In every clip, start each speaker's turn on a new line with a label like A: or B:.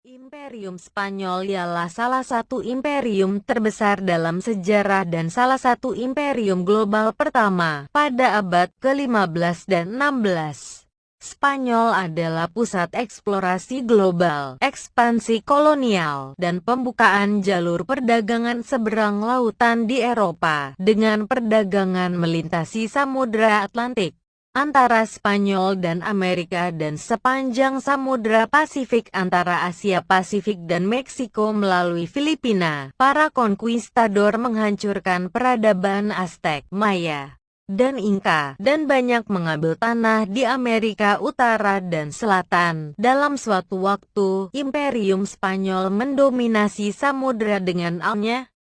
A: Imperium Spanyol ialah salah satu imperium terbesar dalam sejarah dan salah satu imperium global pertama pada abad ke-15 dan 16. Spanyol adalah pusat eksplorasi global, ekspansi kolonial, dan pembukaan jalur perdagangan seberang lautan di Eropa dengan perdagangan melintasi Samudra Atlantik antara Spanyol dan Amerika dan sepanjang Samudra Pasifik antara Asia Pasifik dan Meksiko melalui Filipina. Para konkuistador menghancurkan peradaban Aztec, Maya, dan Inka, dan banyak mengambil tanah di Amerika Utara dan Selatan. Dalam suatu waktu, Imperium Spanyol mendominasi samudra dengan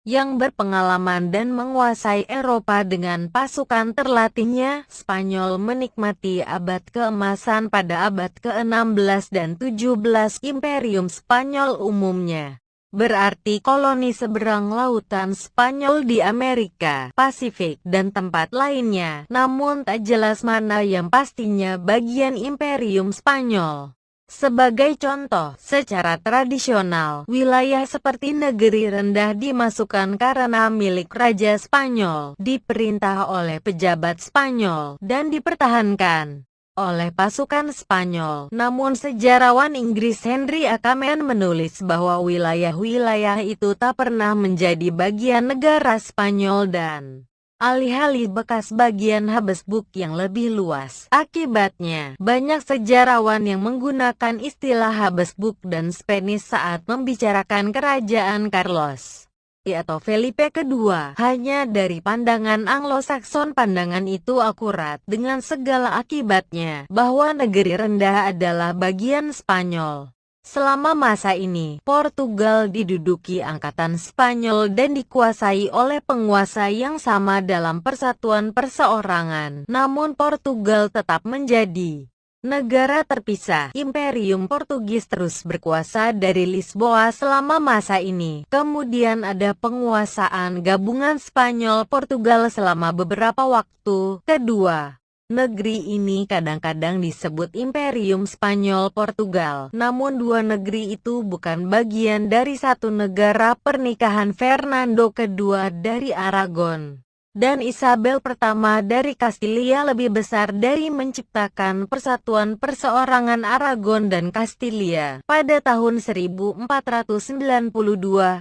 A: yang berpengalaman dan menguasai Eropa dengan pasukan terlatihnya. Spanyol menikmati abad keemasan pada abad ke-16 dan 17. Imperium Spanyol umumnya berarti koloni seberang lautan Spanyol di Amerika, Pasifik, dan tempat lainnya, namun tak jelas mana yang pastinya bagian Imperium Spanyol. Sebagai contoh, secara tradisional, wilayah seperti negeri rendah dimasukkan karena milik Raja Spanyol, diperintah oleh pejabat Spanyol, dan dipertahankan oleh pasukan Spanyol. Namun sejarawan Inggris Henry Ackerman menulis bahwa wilayah-wilayah itu tak pernah menjadi bagian negara Spanyol dan alih-alih bekas bagian Habsburg yang lebih luas. Akibatnya, banyak sejarawan yang menggunakan istilah Habsburg dan Spanish saat membicarakan kerajaan Carlos I atau Felipe II. Hanya dari pandangan Anglo-Saxon, pandangan itu akurat dengan segala akibatnya, bahwa negeri rendah adalah bagian Spanyol. Selama masa ini, Portugal diduduki angkatan Spanyol dan dikuasai oleh penguasa yang sama dalam persatuan perseorangan. Namun Portugal tetap menjadi negara terpisah. Imperium Portugis terus berkuasa dari Lisboa selama masa ini. Kemudian ada penguasaan gabungan Spanyol-Portugal selama beberapa waktu. Kedua negeri ini kadang-kadang disebut Imperium Spanyol-Portugal. Namun dua negeri itu bukan bagian dari satu negara. Pernikahan Fernando II dari Aragon dan Isabel I dari Kastilia lebih besar dari menciptakan persatuan perseorangan Aragon dan Kastilia. Pada tahun 1492,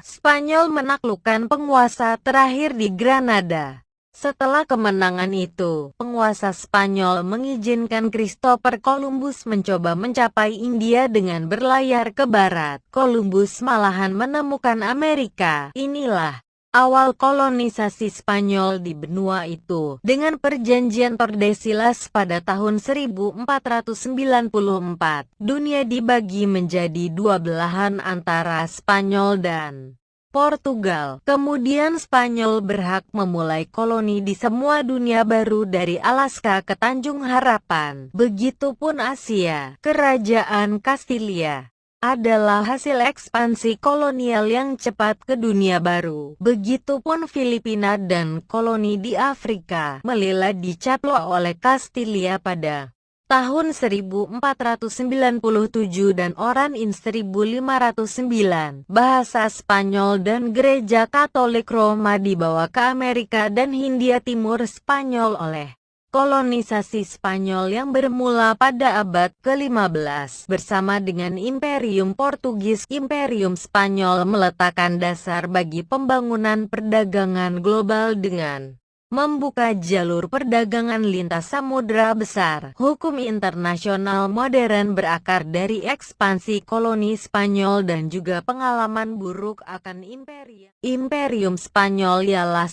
A: Spanyol menaklukkan penguasa terakhir di Granada. Setelah kemenangan itu, penguasa Spanyol mengizinkan Christopher Columbus mencoba mencapai India dengan berlayar ke barat. Columbus malahan menemukan Amerika. Inilah awal kolonisasi Spanyol di benua itu. Dengan perjanjian Tordesillas pada tahun 1494, dunia dibagi menjadi dua belahan antara Spanyol dan Portugal. Kemudian Spanyol berhak memulai koloni di semua dunia baru dari Alaska ke Tanjung Harapan. Begitupun Asia. Kerajaan Kastilia adalah hasil ekspansi kolonial yang cepat ke dunia baru. Begitupun Filipina dan koloni di Afrika. Melilla dicaplok oleh Kastilia pada tahun 1497 dan Oran-in 1509. Bahasa Spanyol dan Gereja Katolik Roma dibawa ke Amerika dan Hindia Timur. Spanyol oleh kolonisasi Spanyol yang bermula pada abad ke-15 bersama dengan Imperium Portugis. Imperium Spanyol meletakkan dasar bagi pembangunan perdagangan global dengan membuka jalur perdagangan lintas samudra besar. Hukum internasional modern berakar dari ekspansi koloni Spanyol dan juga pengalaman buruk akan Imperium Spanyol ialah